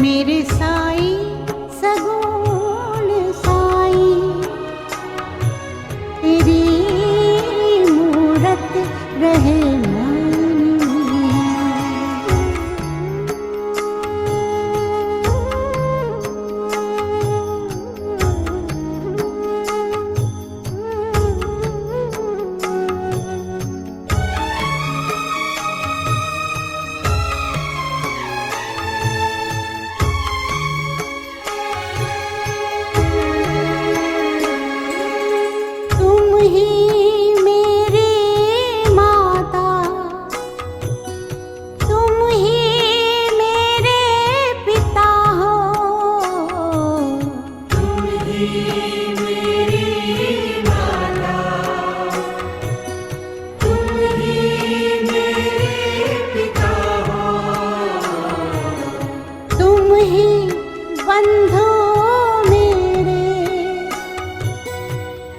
मेरे साई सगुण साई, तेरी मूरत रहे मन में। तुम ही मेरी माता, तुम ही मेरे पिता हो, तुम ही मेरी माता, तुम ही मेरे पिता हो, तुम ही बंधु मेरे,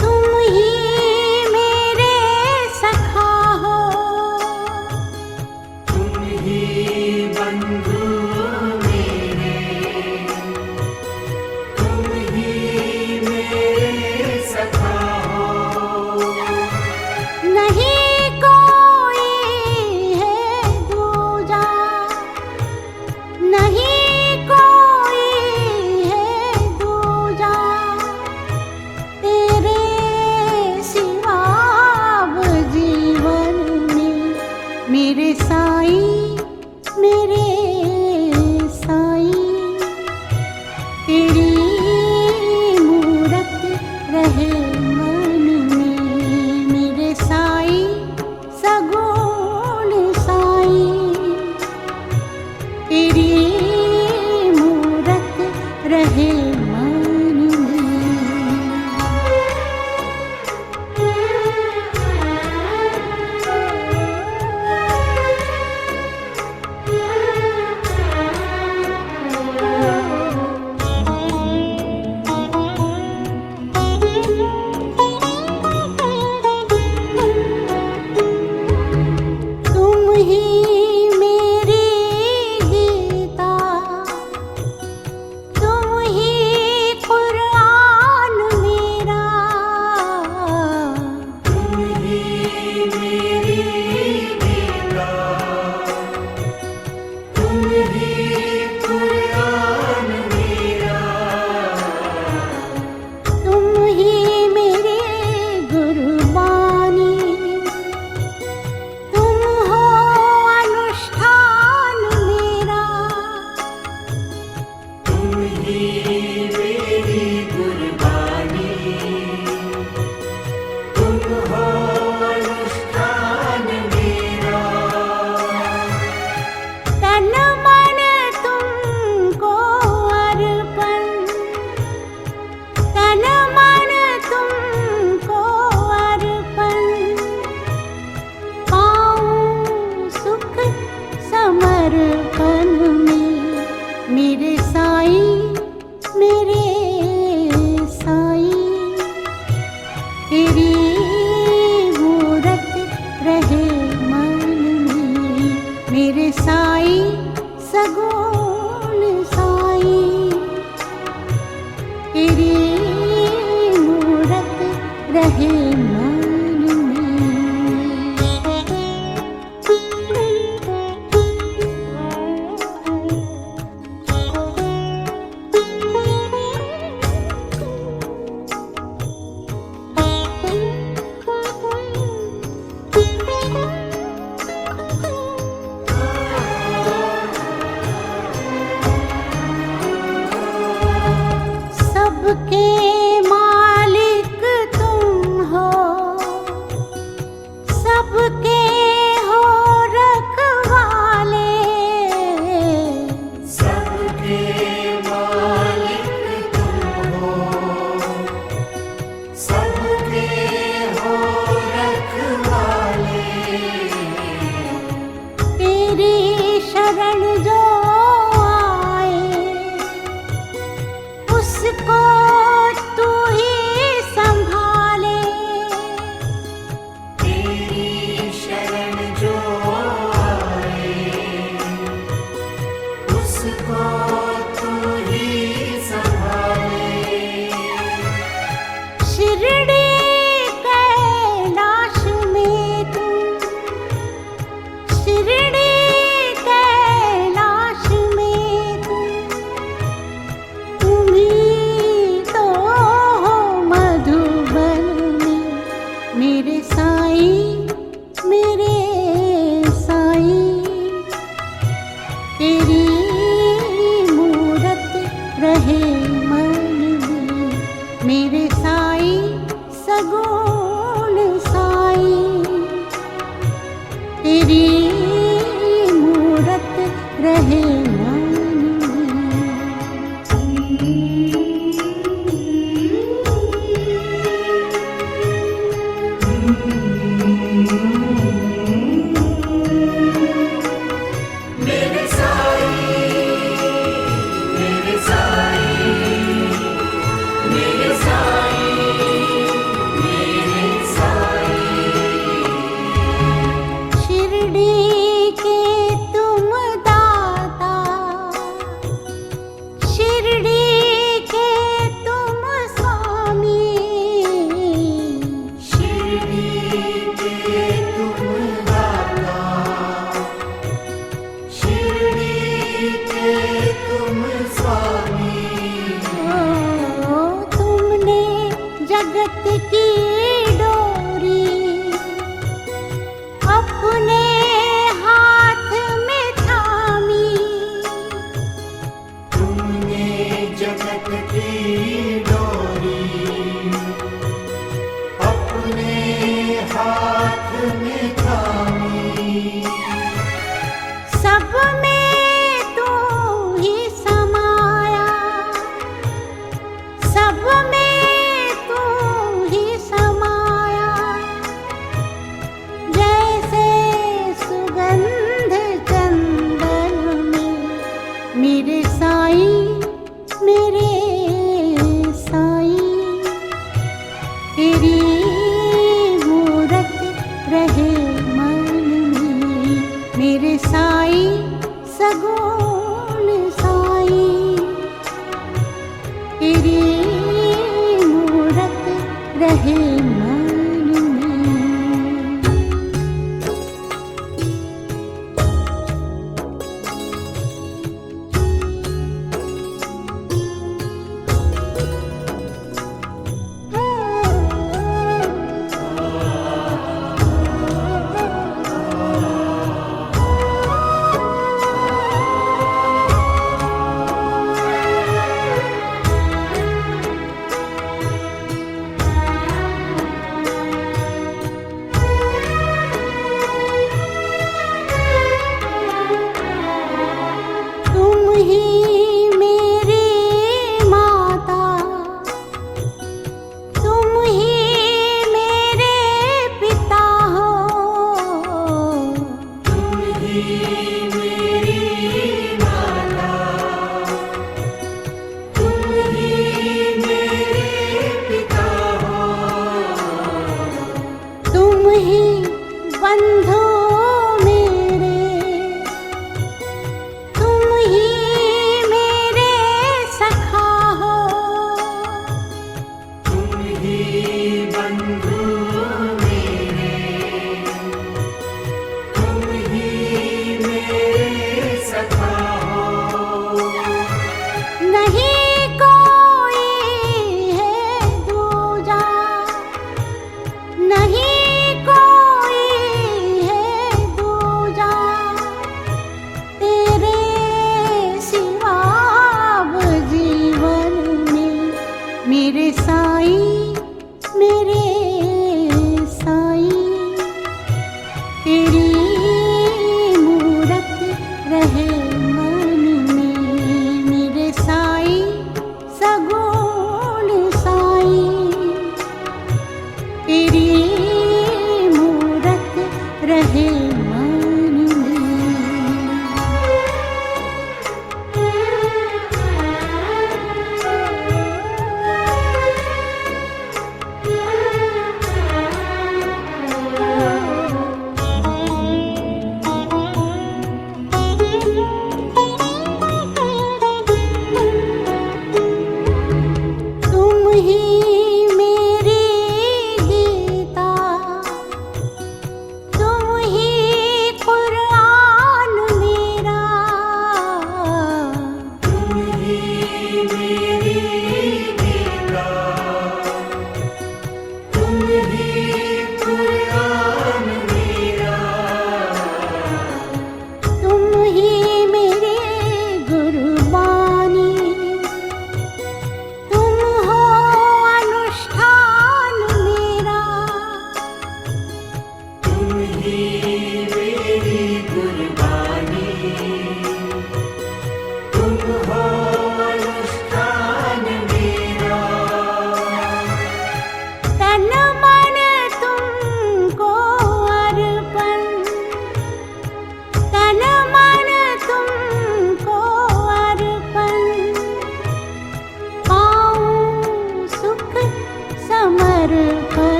तुम ही मेरे सखा हो, तुम ही बंधु मेरे, तुम ही मेरे सखा हो। नहीं कोई है दूजा, नहीं कोई है दूजा, तेरे सिवा अब जीवन में। मेरे साई मेरे साई, तेरी मूरत रहे मन में। मेरे साई सगुण साई, तेरी मूरत रहे मन में। तुम ही मेरी गीता, तुम ही कुरान मेरा, तुम ही मेरी गीता, तुम ही कुरान मेरा, तुम ही मेरी गुरबानी, तुम हो अनुष्ठान मेरा, तुम ही मेरी कुर्बानी, तुम हो अनुष्ठान मेरा। तन मन तुमको अर्पण, तन मन तुमको अर्पण, पाऊं सुख समर्पण में। मेरे साई मेरे साई, तेरी मूरत रहे मन में। मेरे साई सगुण साई, तेरी मूरत रहे मन में। सबके मालिक तुम हो, सबके हो रखवाले, सबके मालिक तुम हो, सबके हो रखवाले, तेरी शरण जो आए उसको रहे मन में। मेरे साई सगुण साई, तेरी मूरत रहे मन मेरे साई, मेरे साई, मेरे साई, मेरे साई। शिरडी के तुम दाता, शिरडी के तुम स्वामी, शिरडी के तुम दाता, शिरडी के तुम स्वामी। ओ तुमने जगत की डोरी अपने हाथ में थामी। तुमने जगत की डोरी अपने हाथ में थामी। सब में तू ही समाया, सब में तू ही समाया। जैसे सुगंध चंदन में, मेरे साई, मेरे साई, तेरी मूरत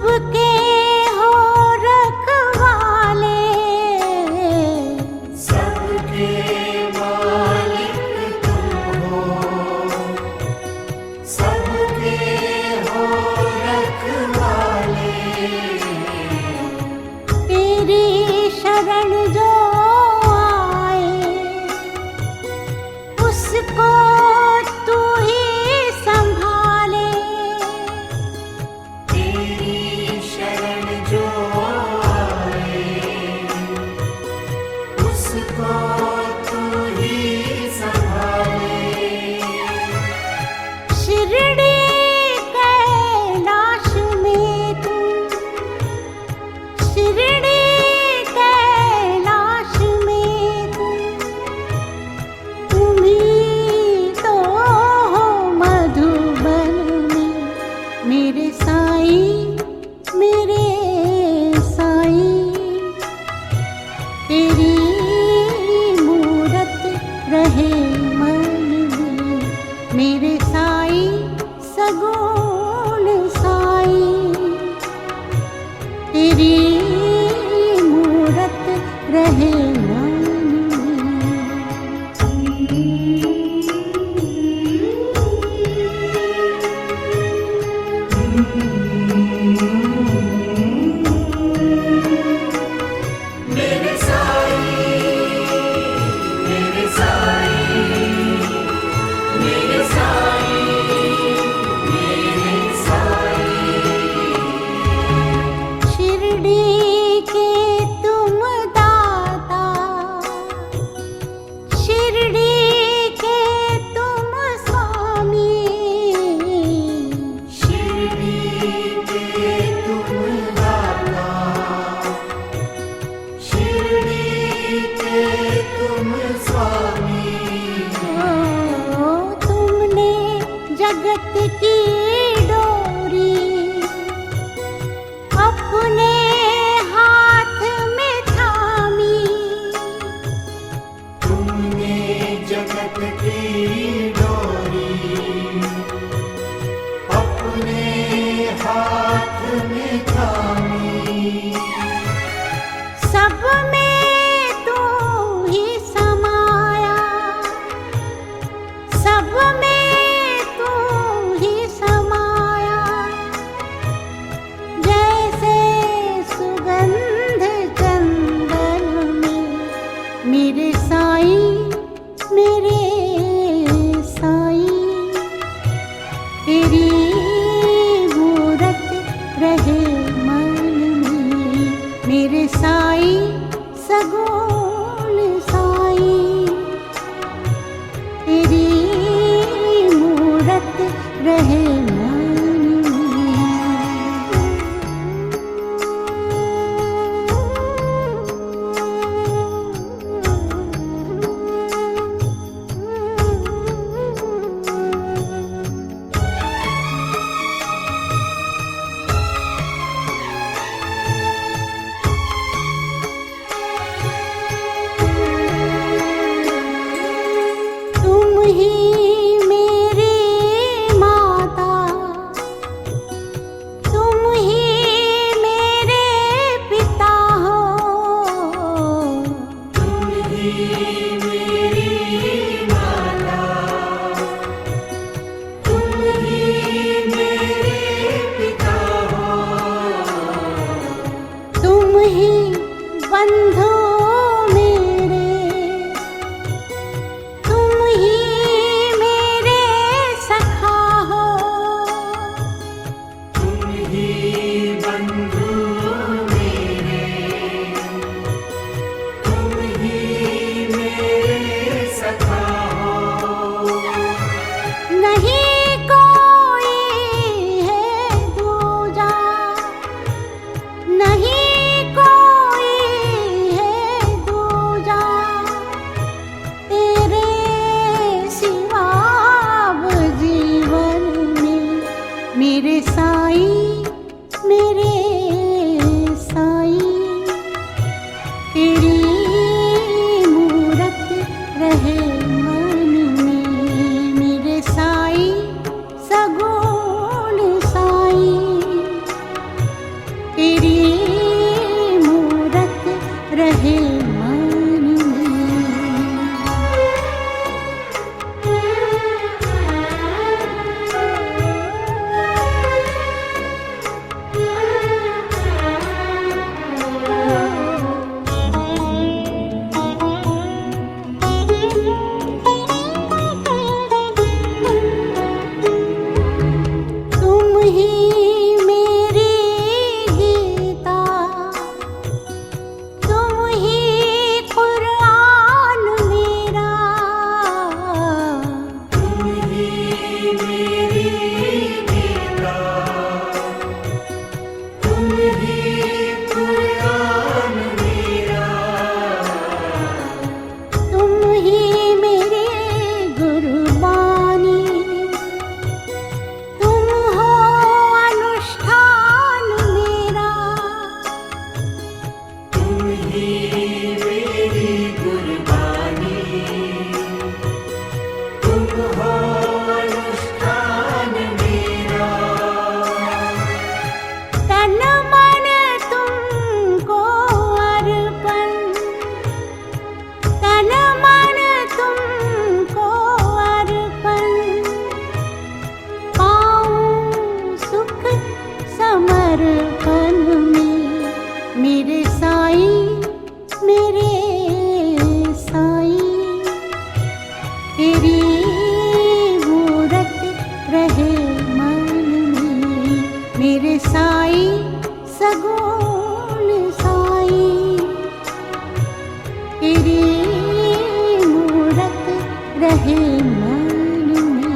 सबके हो रखवाले, सबके मालिक तुम हो, सबके हो रखवाले। तेरी शरण जो आए उसको तू ही संभाले। तेरी दर्पण में मेरे साईं, मेरे साईं, तेरी मूरत रहे मन में मेरे साईं, सगुण साईं, तेरी मूरत रहे मन में।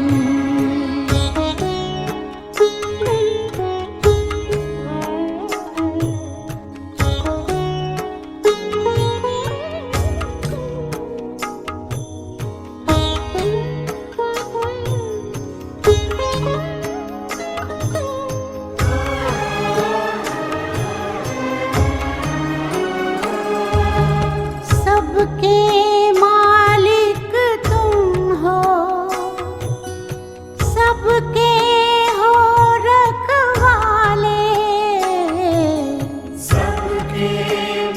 सबके मालिक तुम हो, सबके हो रखवाले, सबके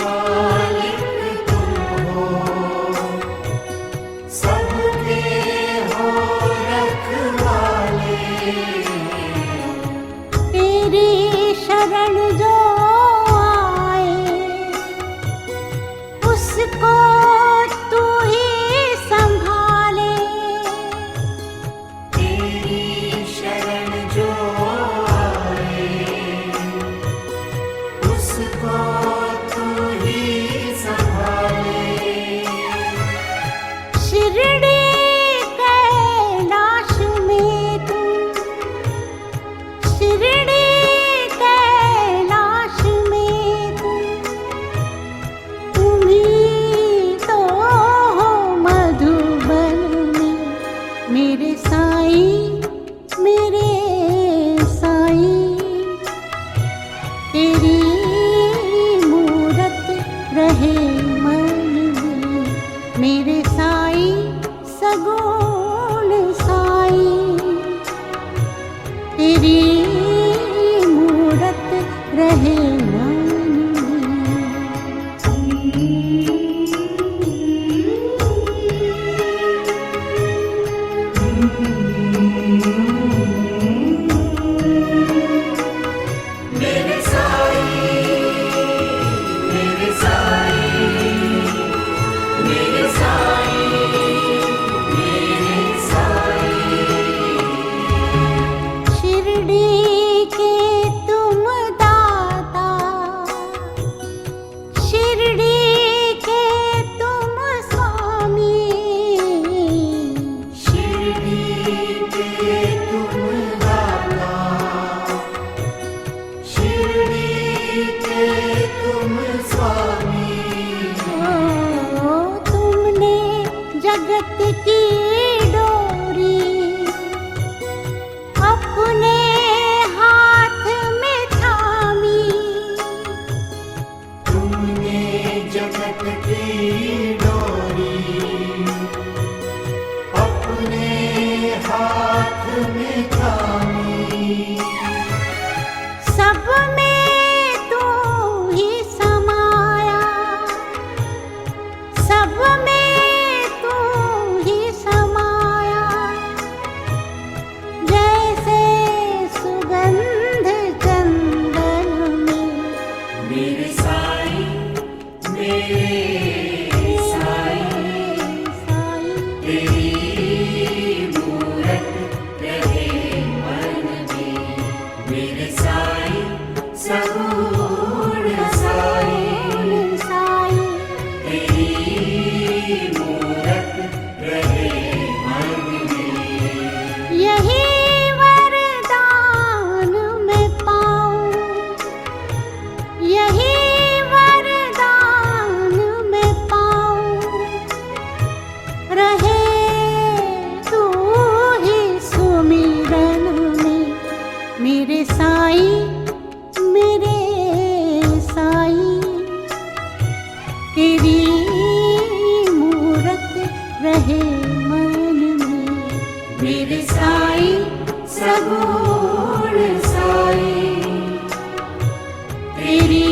मालिक तुम हो, सबके हो रखवाले, तेरी शरण जो आए उसको तू ही संभाले, तेरी शरण जो आए उसको तू ही संभाले, शिरडी कैलाश में तू, शिरडी कैलाश में तू, तुम ही तो हो मधुबन में मेरे साईं, मेरे साईं, तेरी मूरत रहे मन में मेरे साईं, सगुण साईं, तेरी मूरत रहे मन मेरे साईं, मेरे साईं, मेरे साईं, मेरे साईं, शिरडी के तुम दाता, शिरडी के तुम स्वामी, शिरडी के तुम दाता, शिरडी के तुम स्वामी, ओ तुमने जगत की डोरी अपने हाथ में थामी, तुमने जगत की डोरी अपने हाथ में थामी, सब में तू ही समाया, सब में तू ही समाया, जैसे सुगंध चंदन में मेरे साईं, मेरे साईं, साईं, तेरी मूरत रहे मन में मेरे साईं, सगुण साईं, साईं, तेरी मूरत रहे मन में। यही वरदान मैं पाऊं, यही वरदान मैं पाऊं, रहे तू ही सुमिरन में मेरे साईं, मेरे साईं, तेरी मूरत रहे मन में मेरे साईं, सगुण साईं, तेरी